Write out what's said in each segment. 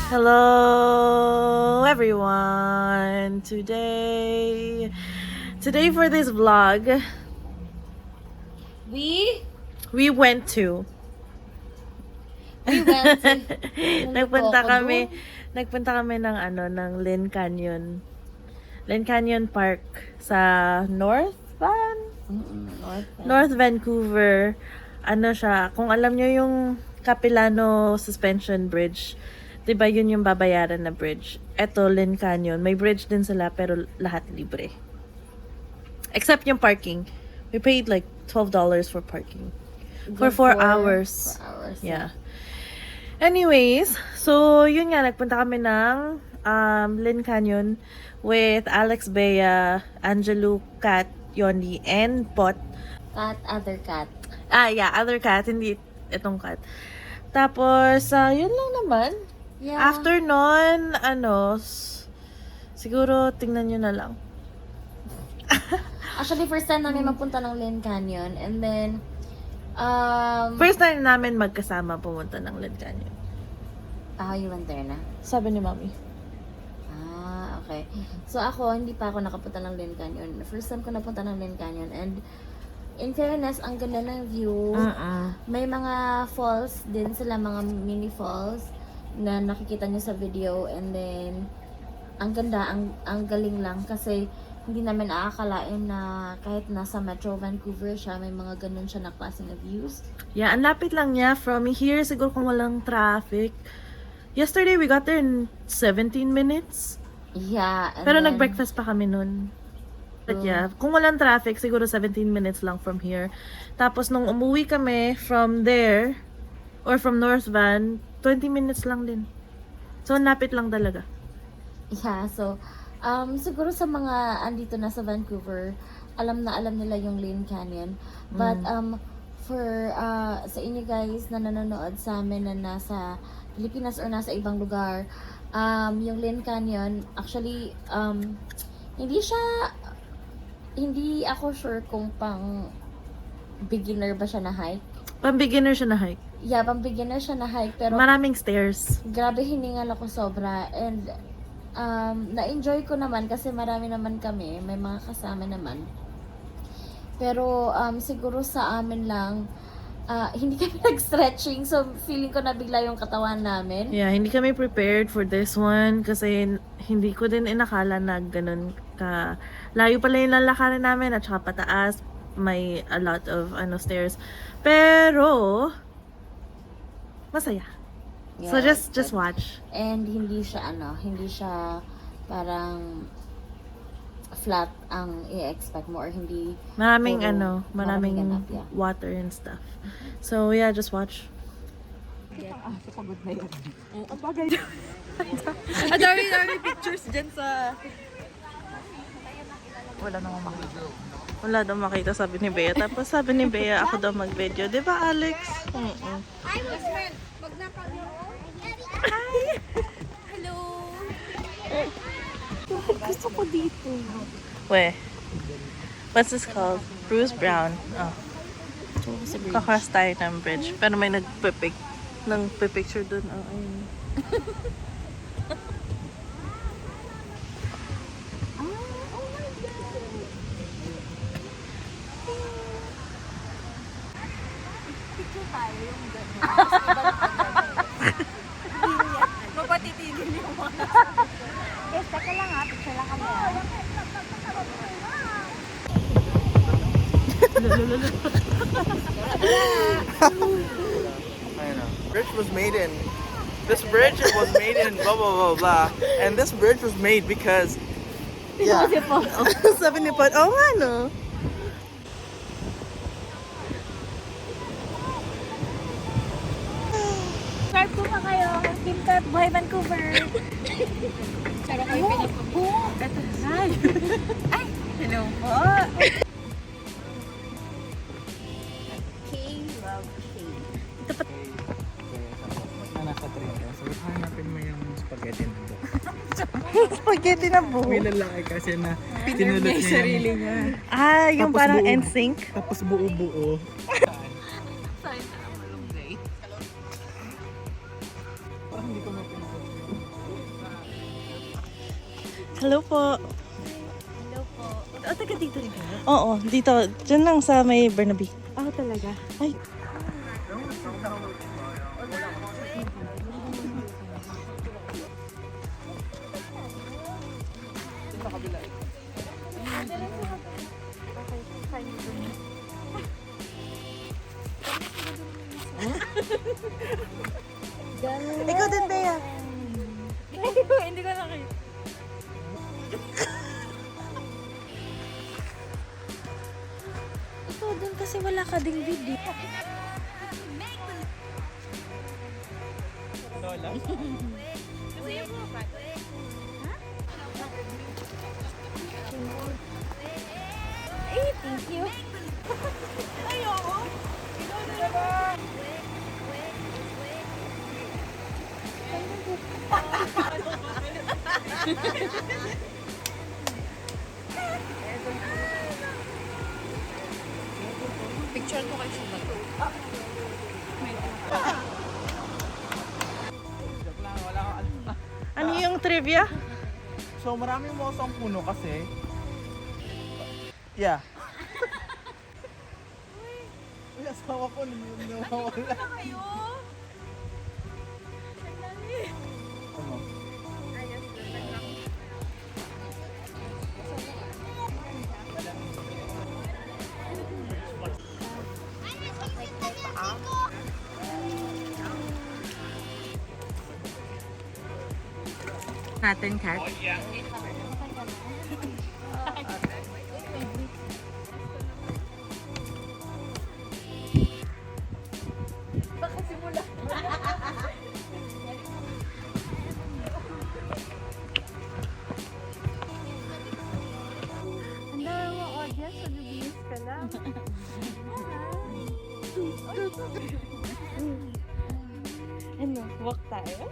Hello everyone. Today for this vlog, we went to nagpunta kami ng Lynn Canyon. Lynn Canyon Park sa North Vancouver. Ano siya, kung alam nyo yung Capilano Suspension Bridge, diba yun yung babayaran na bridge? Eto, Lynn Canyon. May bridge din sila pero lahat libre. Except yung parking. We paid like $12 for parking. For 4 hours. 4 hours. Yeah. Anyways, so yun nga, nagpunta kami ng Lynn Canyon with Alex, Bea, Angelo, Kat, Yoni, and Pot. Cat, other cat. Yeah, other cat. Hindi itong cat. Tapos, yun lang naman. Yeah. After nun, siguro tingnan nyo na lang. Actually, first time namin mapunta ng Lynn Canyon. And then, First time namin magkasama pumunta ng Lynn Canyon. you went there na? Sabi ni Mami. Okay. So ako, hindi pa ako nakapunta ng Lynn Canyon. First time ko napunta ng Lynn Canyon. And in fairness, ang ganda ng view. May mga falls din sila, mga mini falls na nakikita nyo sa video. And then, ang ganda, ang galing lang. Kasi hindi namin aakalain na kahit nasa Metro Vancouver siya, may mga ganun siya na klase na views. Yeah, ang lapit lang niya from here, siguro kung walang traffic. Yesterday, we got there in 17 minutes. Yeah. And Pero then, nag-breakfast pa kami nun. But yeah, kung walang traffic, siguro 17 minutes lang from here. Tapos nung umuwi kami from there, or from North Van, 20 minutes lang din. So, napit lang talaga. Yeah, so, siguro sa mga andito na sa Vancouver, alam nila yung Lynn Canyon. But, for, sa inyo guys na nanonood sa amin na nasa Pilipinas or nasa ibang lugar, yung Lynn Canyon, actually, hindi ako sure kung pang beginner ba siya na hike. Pang beginner siya na hike. Yeah, pang beginner siya na hike, pero Maraming stairs. grabe hiningal ako sobra. And na-enjoy ko naman kasi marami naman kami, may mga kasama naman. Pero siguro sa amin lang, hindi kami nag-stretching, so feeling ko na bigla yung katawan namin. Yeah, hindi kami prepared for this one kasi hindi ko din inakala na ganun ka layo pala yung lalakarin namin at saka pataas, may a lot of stairs. Pero masaya. Yeah, So just watch. And hindi siya parang flat ang i-expect mo or hindi Maraming puro- maraming ganap, yeah. water and stuff. So yeah, just watch. Pagod na yan. Ang bagay na. Ang dami pictures dyan sa... Wala nang makita. Wala daw makita, sabi ni Bea. Tapos sabi ni Bea, ako daw mag-video. Di ba, Alex? Hi, Westman! Hi! Hello! Gusto ko dito. Weh. What's this called? Bruce Brown. Oh. Kakross tayo ng bridge. Pero may nagpipicture dun. Oh, ayun. Picture tayo yung gano'n. Mapatitigil yung mga. Guys, teka lang ha. Picture lang kami. Bridge was made in. This bridge was made in blah blah blah blah, and this bridge was made because. Yeah. Sabi ni Pat, oh nga no. Subscribe po pa kayo. Team Kat, Buhay Vancouver. Pero kayo Hi. Ay, hello po. K-Love K. Nasa train ka, so hanapin mo yung spaghetti na doon. Spaghetti na buo. May lalaki kasi na tinulot niya sarili yung... niya. Yung Tapos parang buo. NSYNC. Tapos buo-buo. Hello po. Hello po. Taga dito rin kayo? Oo, dito. Diyan lang sa may Burnaby. Ako talaga. Ay, ikaw din, Bea. Hindi ko nakita. Ikaw din kasi wala ka ding video. Lola? Eh, thank you. Joke lang, wala akong Ano yung trivia? So, maraming mosong puno kasi. Yeah. Uy, asawa ko nawawala. Ano? Natin, Kat. Ang dami mo audience, nag-bihis ka lang. Ano, walk tayo?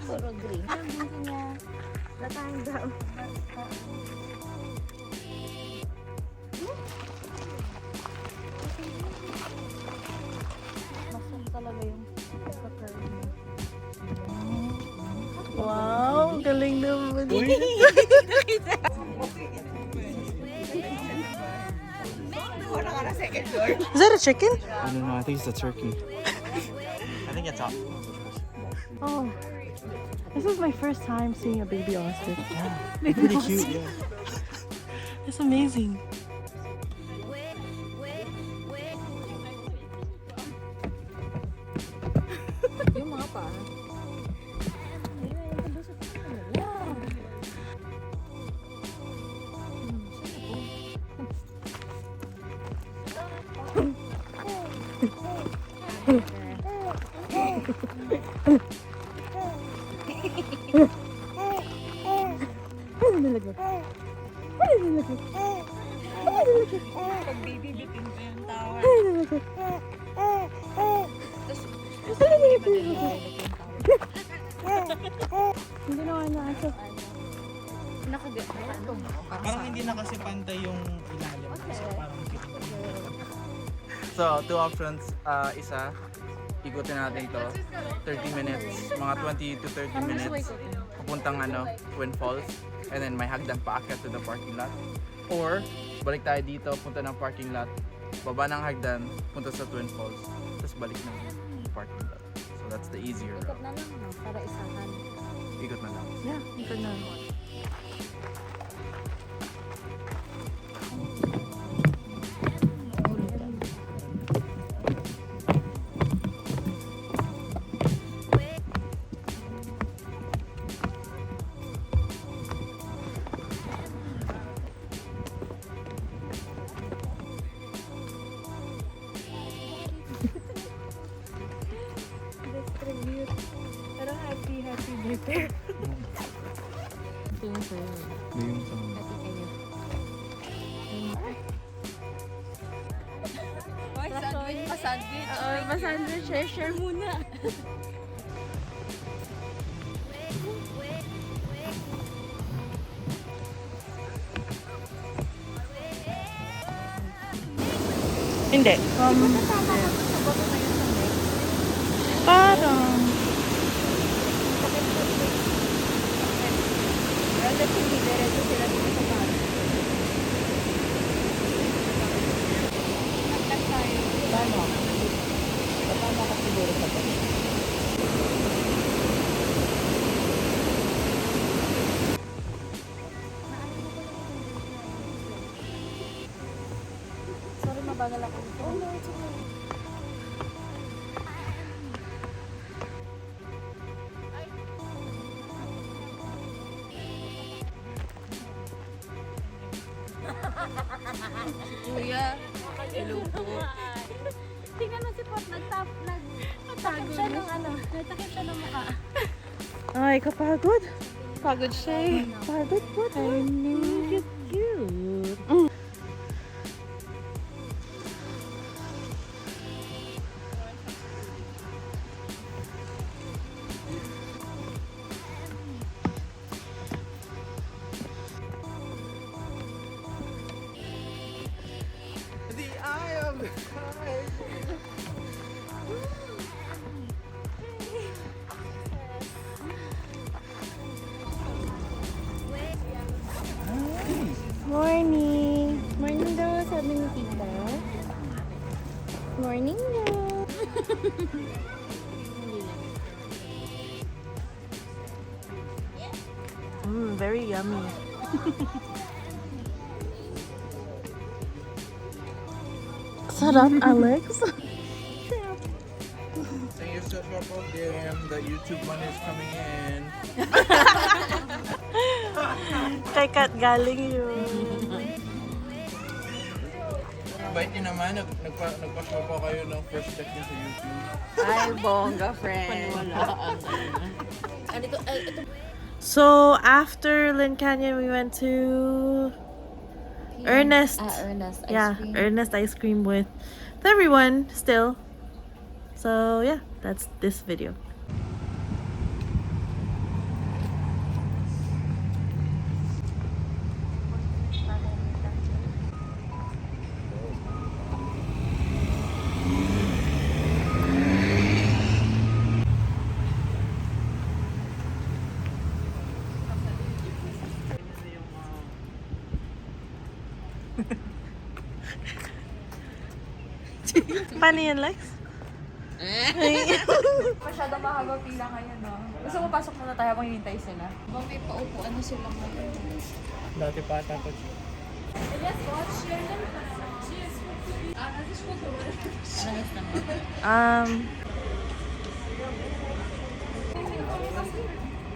Puro green. Natanda. Masam talaga yung pagka-curve mo. Wow, galing naman. Is that a chicken? I don't know, I think it's a turkey. I think it's up. Oh, this is my first time seeing a baby ostrich. Yeah, pretty cute, yeah. It's amazing. Yung mga pa. Hindi naman nasa. Parang hindi na kasi pantay yung ilalim. So, parang So, two options. Isa, ikutin natin to 30 minutes, mga 20 to 30 minutes papuntang Twin Falls, and then may hagdan paakyat to the parking lot. Or balik tayo dito, punta ng parking lot, baba ng hagdan, punta sa Twin Falls, tapos balik ng parking lot. So that's the easier Ikot route. na lang, no? Para isahan. Ikot na lang. Yeah, you can Distribute. Pero happy birthday. Ito yung sa'yo. Yung sa Happy kayo. Pa-sandwich. Oo, pa-sandwich. Share muna. Hindi. Parang. Relatively, diretso sila dito sa bahay. Nagkat tayo. Paano? Paano ka siguro sa to? Sorry, mabagal ako. Oh, no, it's okay. Kuya, hello po. Tingnan mo si Pot, nagtakip siya ng ano, nagtakip siya ng mukha. Ay, kapagod. Pagod siya eh. Pagod po. I know. Cute. The eye of the sky. Morning. Morning daw, sabi ni tita. Morning daw. Very yummy. Sarap, Alex. Say your social program. The YouTube money is coming in. Kay Kat galing yun. Bait niyo naman. Nagpa-show pa kayo ng first check niyo sa YouTube. Ay, bongga, friend. So, after Lynn Canyon, we went to Ernest. Ernest ice Yeah, cream. Ernest ice cream with everyone still. So, yeah, that's this video. Paano yan, Lex? Masyado mahaba pila ngayon, no? Gusto mo pasok muna tayo kung hihintay sila? May paupuan na sila ngayon. Dati pa tapos.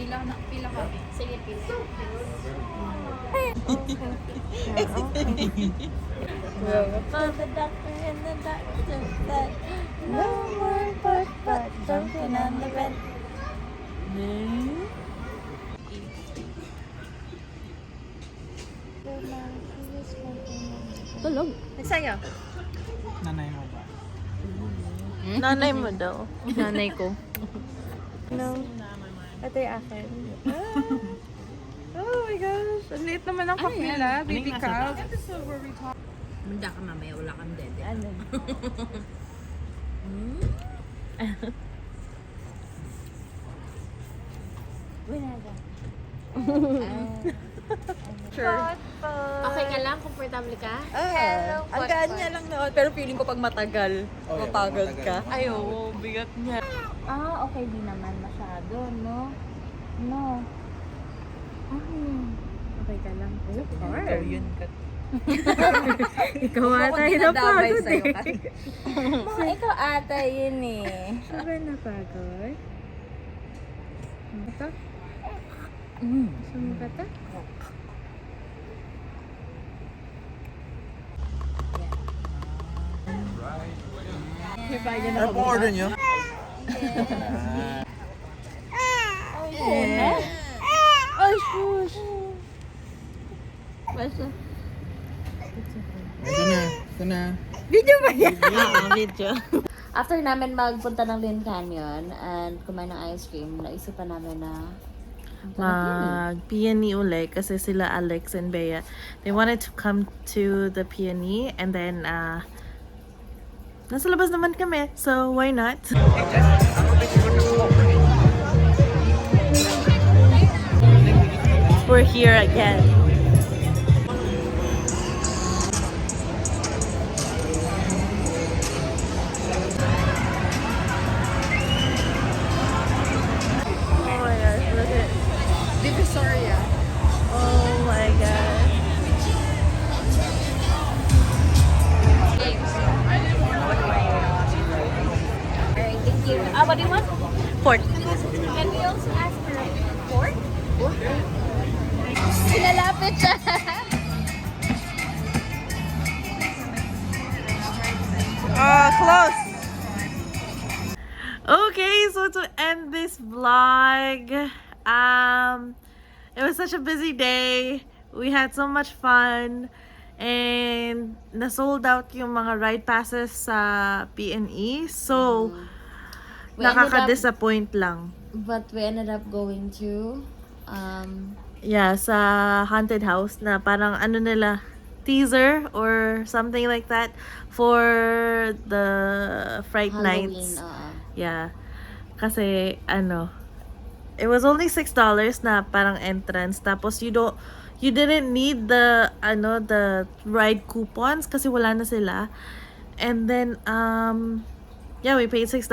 Pila kami. Sige, pila. The doctor and the doctor said, no more but jumping on the bed. Tulog. Nagsayo. Nanay mo ba? Nanay mo daw. Nanay ko. No. Ito yung akin. Oh my gosh. Ang liit naman ang kapila. Baby cow. Manda ka mamaya, wala kang dede. Ano? Winaga. Sure. Okay ka lang? Komportable ka? Ang gaan niya lang noon, pero feeling ko pag matagal, Oh, yeah, mapagod matagal. ka. Ay, oo, bigat niya. Ah, okay di naman masyado, no? No. Okay ka lang. Ikaw yun, Kat. Ikaw ata yung napagod eh. Mga ikaw ata yun eh. Sabi napagod? Ito? Saan ka ito? Ano pong order niyo? Ay, shush! Basta. Ito na. Video ba yan? Video. After namin magpunta ng Lynn Canyon and kumain ng ice cream, naisipan namin na Mag-peony uli kasi sila Alex and Bea, they wanted to come to the peony and then nasa labas naman kami, so why not? We're here again. Oh my gosh, look at Divisoria. oh my god. Alright, thank you. What do you want? Port. Can we also ask for a pork? Sinalapit siya. Close. Okay, so to end this vlog, it was such a busy day. We had so much fun. And na-sold out yung mga ride passes sa PNE. So, We ended up- nakaka-disappoint lang. But we ended up going to Yeah, sa haunted house na parang ano nila, teaser or something like that for the Fright Halloween. Nights. Yeah. Kasi ano, it was only $6 na parang entrance, tapos you didn't need the ride coupons kasi wala na sila. And then yeah, we paid $6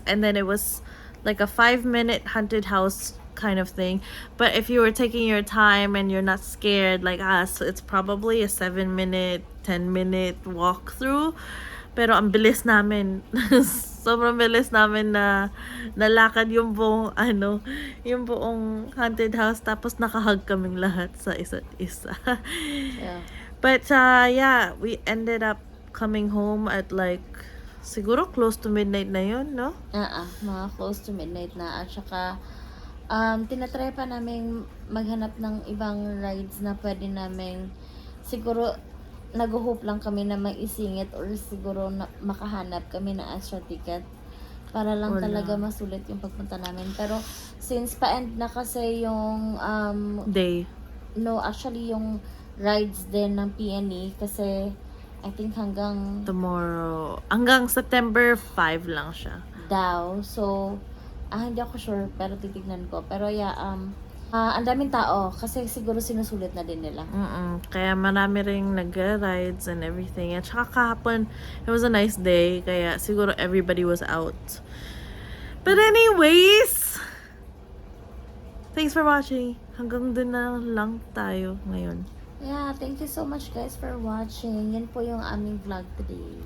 and then it was like a 5-minute haunted house kind of thing. But if you were taking your time and you're not scared like us, it's probably a 7-minute, 10-minute walkthrough. Pero ang bilis namin. Sobrang bilis namin na nalakad yung buong yung buong haunted house, tapos nakahug kaming lahat sa isa't isa. Yeah. But yeah, we ended up coming home at like siguro close to midnight na yun, no? Mga close to midnight na. At saka, tinatry pa namin maghanap ng ibang rides na pwede namin, siguro, nag-hope lang kami na maisingit or siguro na makahanap kami ng extra ticket para lang Wala. talaga masulit yung pagpunta namin. Pero, since pa-end na kasi yung, Day. no, actually yung rides din ng PNE kasi, I think hanggang Tomorrow. Hanggang September 5 lang siya. daw. So, hindi ako sure, pero titignan ko. Pero yeah, ang daming tao kasi siguro sinusulit na din nila. Kaya marami ring nag-rides and everything. At saka kahapon, it was a nice day. Kaya siguro everybody was out. But anyways, thanks for watching. Hanggang dun na lang tayo ngayon. Yeah, thank you so much guys for watching. Yan po yung aming vlog today.